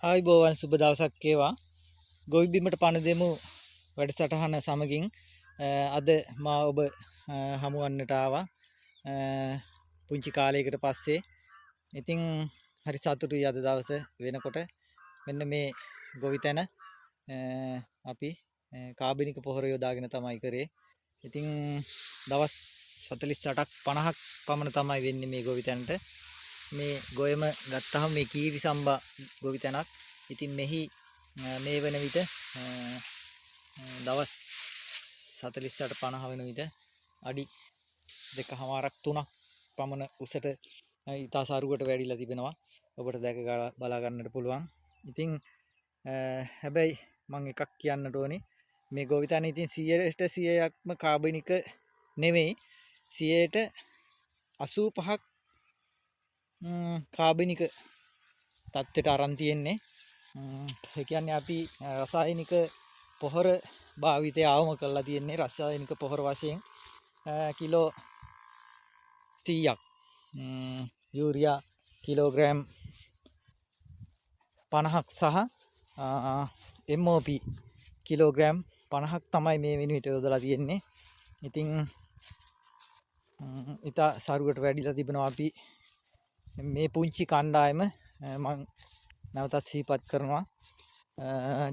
ආයුබෝවන් සුබ දවසක් වේවා. ගොවි බිමට පණ දෙමු වැඩසටහන සමගින් අද මා ඔබ හමුවන්නට ආවා. පුංචි කාලයකට පස්සේ. ඉතින් හරි සතුටුයි අද දවස වෙනකොට. මෙන්න මේ ගොවිතැන අපි කාබනික පොහොර යොදාගෙන තමයි කරේ. ඉතින් දවස් 48ක් 50ක් පමණ තමයි වෙන්නේ මේ ගොවිතැනට. මේ ගොයම ගත්තහම මේ කීරි සම්බා ගොවිතැනක්. ඉතින් මෙහි මේ වෙන විට දවස් 48 50 වෙන විට අඩි 2.5ක් 3ක් පමණ උසට ඉතා සරුවට වැඩිලා තිබෙනවා. ඔබට දැක බලා ගන්නට පුළුවන්. ඉතින් හැබැයි මම එකක් කියන්නට ඕනේ. මේ ගොවිතැන ඉතින් 100%ක්ම කාබනික නෙවෙයි. 85ක් කාබනික තත්ත්වයට අරන් තියෙන්නේ. ඒ කියන්නේ අපි රසායනික පොහොර භාවිතය අවම කරලා තියෙන්නේ. රසායනික පොහොර වශයෙන් කිලෝ 100ක් යූරියා කිලෝග්‍රෑම් 50ක් සහ MOP කිලෝග්‍රෑම් 50ක් තමයි මේ වෙනුවට යොදලා තියෙන්නේ. ඉතින් ඉතා සරුවට වැඩිලා තිබෙනවා. අපි මේ පුංචි කණ්ඩායම මම නැවතත් සිහිපත් කරනවා.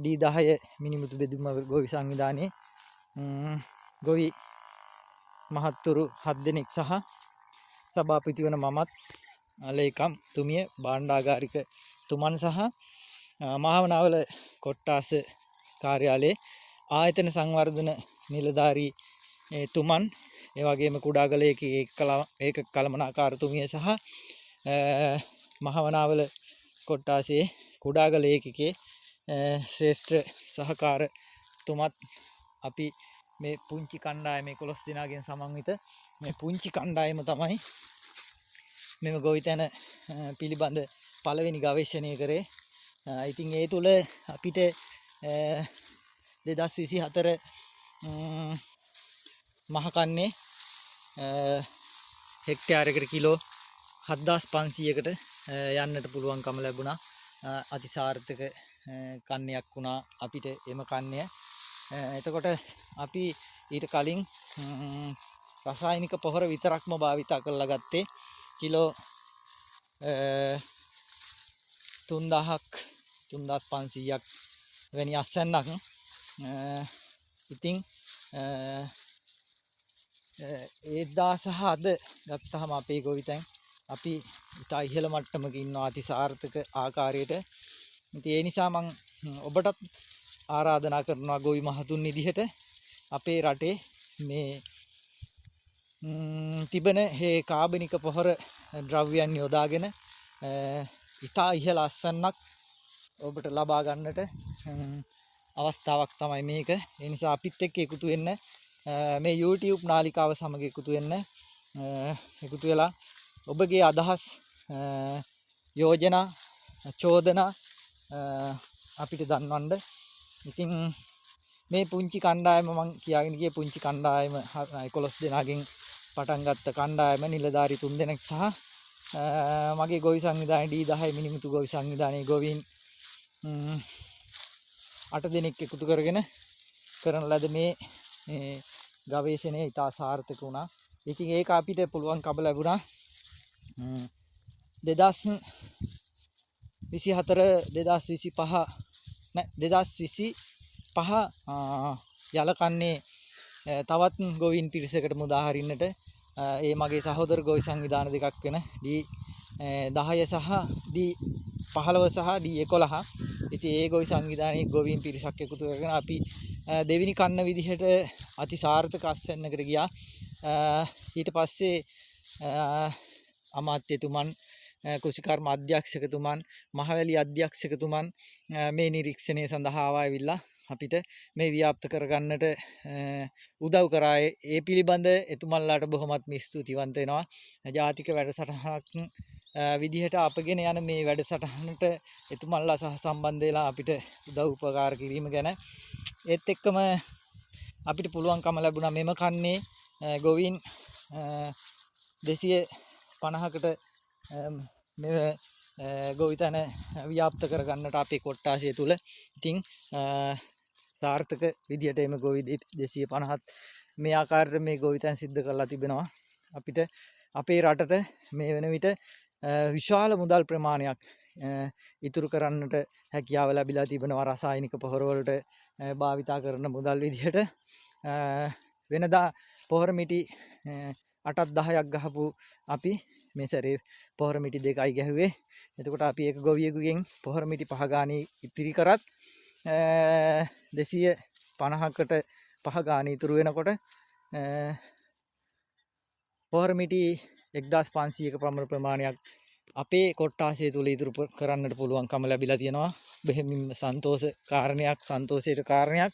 D10 මිනිමුතු බෙදුම ගොවි සංවිධානයේ ගොවි මහත්තුරු 7 දෙනෙක් සහ සභාපති වන මමත් ලේකම් තුමිය භාණ්ඩාගාරික තුමන් සහ මහවනාවල කොට්ටාස කාර්යාලයේ ආයතන සංවර්ධන නිලධාරී තුමන්, ඒ වගේම කුඩාගලේ ඒක කළමනාකාර තුමිය සහ මහවනාවල කොට්ටාසේ කුඩාගල ඒකකේ ශ්‍රේෂ්ඨ සහකාර තුමත් අපි මේ පුංචි කණ්ඩායම 11 දෙනාගෙන් සමන්විත මේ පුංචි කණ්ඩායම තමයි මෙම ගොවිතැන පිළිබඳ පළවෙනි ගවේෂණය කරේ. ඉතින් ඒ තුල අපිට 2024 මහකන්නේ හෙක්ටයාරයකට කිලෝ 7500කට යන්නට පුළුවන්කම ලැබුණා. අතිසාර්ථක කන්නයක් වුණා අපිට එම කන්නය. එතකොට අපි ඊට කලින් රසායනික පොහොර විතරක්ම භාවිතා කරලා ගත්තේ කිලෝ 3000ක් 3500ක් වැනි අස්වැන්නක්. ඉතින් ඒදා සහ අද ගත්තහම අපේ ගොවිතැන් අපි ඉතා ඉහළ මට්ටමක ඉන්නවා අතිසාර්ථක ආකාරයට. ඉතින් ඒ නිසා මම ඔබටත් ආරාධනා කරනවා ගොවි මහතුන් විදිහට අපේ රටේ මේ තිබෙන මේ කාබනික පොහොර ද්‍රව්‍යයන් යොදාගෙන ඉතා ඉහළ අස්වැන්නක් ඔබට ලබා ගන්නට අවස්ථාවක් තමයි මේක. ඒ නිසා අපිත් එක්ක එකතු වෙන්න, මේ YouTube නාලිකාව සමග එකතු වෙන්න, එකතු වෙලා ඔබගේ අදහස්, යෝජනා, චෝදනා අපිට දන්වන්න. ඉතින් මේ පුංචි කණ්ඩායම මම කියාගෙන ගියේ පුංචි කණ්ඩායම 11 දෙනාගෙන් පටන් ගත්ත කණ්ඩායම නිලධාරී 3 දෙනෙක් සහ මගේ ගොවි සංවිධානයේ D10 මිනිමුතු ගොවි සංවිධානයේ ගොවීන් 8 දෙනෙක් එකතු කරගෙන කරන ලද මේ ගවේෂණය ඉතා සාර්ථක වුණා. ඉතින් ඒක අපිට පුළුවන්කම ලැබුණා 2024 යලකන්නේ තවත් ගොවීන් පිරිසකට මුදා හරින්නට. ඒ මගේ සහෝදර ගොවි සංවිධාන දෙකක් වෙන D10 සහ D15 සහ D11. ඉතින් ඒ ගොවි සංවිධානයේ ගොවීන් පිරිසක් එකතු කරගෙන අපි දෙවෙනි කන්න විදිහට අතිසාර්ථක අස්වැන්නකට ගියා. ඊට පස්සේ අමාත්‍යතුමන්, කුෂිකර්ම අධ්‍යක්ෂකතුමන්, මහවැලි අධ්‍යක්ෂකතුමන් මේ නිරීක්ෂණය සඳහා ආවිල්ලා අපිට මේ ව්‍යාප්ත කරගන්නට උදව් කරා. ඒ පිළිබඳ එතුමන්ලාට බොහොමත්ම ස්තුතිවන්ත වෙනවා. ජාතික වැඩසටහනක් විදිහට අපගෙන යන මේ වැඩසටහනට එතුමන්ලා සහ සම්බන්ධ වෙලා අපිට උදව් උපකාර කිරීම ගැන. ඒත් එක්කම අපිට පුළුවන්කම ලැබුණා මෙම කන්නේ ගොවීන් 250කට ගොවිතැන ව්‍යාප්ත කරගන්නට අපේ කොට්ටාසිය තුළ ඉතින් සාර්ථක විදිහට එම ගොවි 250ත් මේ ආකාරයට මේ ගොවිතැන් සිද්ධ කරලා තිබෙනවා. අපිට අපේ රටට මේ වෙන විට විශාල මුදල් ප්‍රමාණයක් ඉතුරු කරන්නට හැකියාව ලැබිලා තිබෙනවා රසායනික පොහොර වලට භාවිතා කරන මුදල් විදිහට. වෙනදා පොහොර මිටි 8ක් 10ක් ගහපු අපි මේ සැරේ පොහොර මිටි 2යි ගැහුවේ. එතකොට අපි ඒක ගොවියෙකුගෙන් පොහොර මිටි 5 ගානේ ඉතිරි කරත් 250කට 5 ගානේ ඉතුරු වෙනකොට පොහොර මිටි 1500ක පමණ ප්‍රමාණයක් අපේ කොට්ටාසිය තුල ඉතුරු කරන්නට පුළුවන්කම ලැබිලා තියෙනවා. බෙහෙමින්ම සන්තෝෂයට කාරණයක්.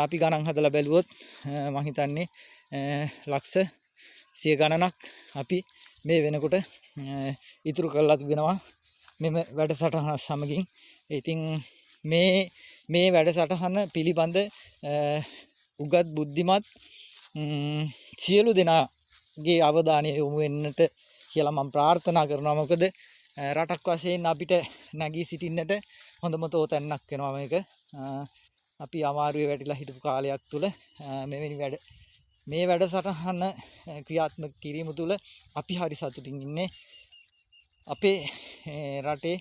අපි ගණන් හදලා බැලුවොත් මම හිතන්නේ ලක්ෂ 100 ගණනක් අපි මේ වෙනකොට ඉතුරු කරලා තිබෙනවා මෙම වැඩසටහන සමගින්. ඉතින් මේ වැඩසටහන පිළිබඳ උගත් බුද්ධිමත් සියලු දෙනාගේ අවධානය යොමු වෙන්නට කියලා මම ප්‍රාර්ථනා කරනවා. මොකද රටක් වශයෙන් අපිට නැගී සිටින්නට හොඳම තෝතැන්නක් වෙනවා මේක. අපි අමාරුවේ වැටිලා හිටපු කාලයක් තුල මෙවැනි මේ වැඩසටහන ක්‍රියාත්මක කිරීම තුළ අපි හරි සතුටින් ඉන්නේ. අපේ රටේ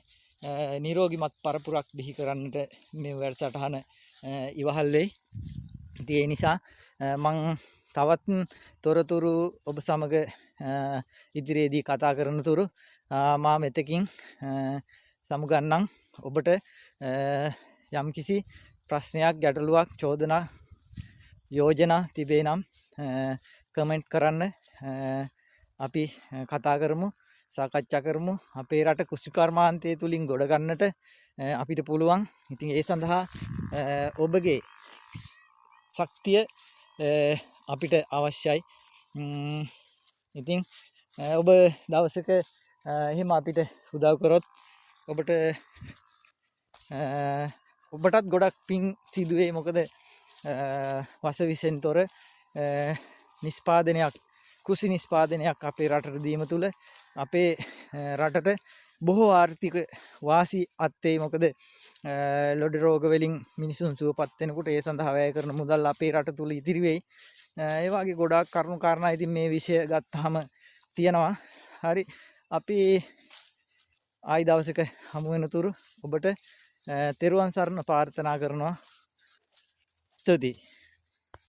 නිරෝගිමත් පරපුරක් බිහි කරන්නට මේ වැඩසටහන ඉවහල් වෙයි. ඒ නිසා මම තවත් තොරතුරු ඔබ සමග ඉදිරියේදී කතා කරන තුරු මා මෙතකින් සමුගන්නම්. ඔබට යම්කිසි ප්‍රශ්නයක්, ගැටලුවක්, චෝදනා, යෝජනා තිබේ නම් කමෙන්ට් කරන්න. අපි කතා කරමු, සාකච්ඡා කරමු. අපේ රට කෘෂිකර්මාන්තය තුලින් ගොඩ ගන්නට අපිට පුළුවන්. ඉතින් ඒ සඳහා ඔබගේ ශක්තිය අපිට අවශ්‍යයි. ඉතින් ඔබ දවසක එහෙම අපිට උදව් කරොත් ඔබටත් ගොඩක් පින් සිදුවේ. මොකද වසවිසෙන් තොර කෘෂි නිෂ්පාදනයක් අපේ රටට දීම තුළ අපේ රටට බොහෝ ආර්ථික වාසි අත්වේ. මොකද ලොඩ රෝග වලින් මිනිසුන් සුවපත් වෙනකොට ඒ සඳහා වැය කරන මුදල් අපේ රට තුල ඉතිරි වෙයි. ඒ වගේ ගොඩාක් කරුණු කාරණා ඉතින් මේ විෂය ගත්තාම තියෙනවා. හරි, අපි ආයි දවසක හමු වෙන තුරු ඔබට තෙරුවන් සරණ ප්‍රාර්ථනා කරනවා. ස්තුතියි.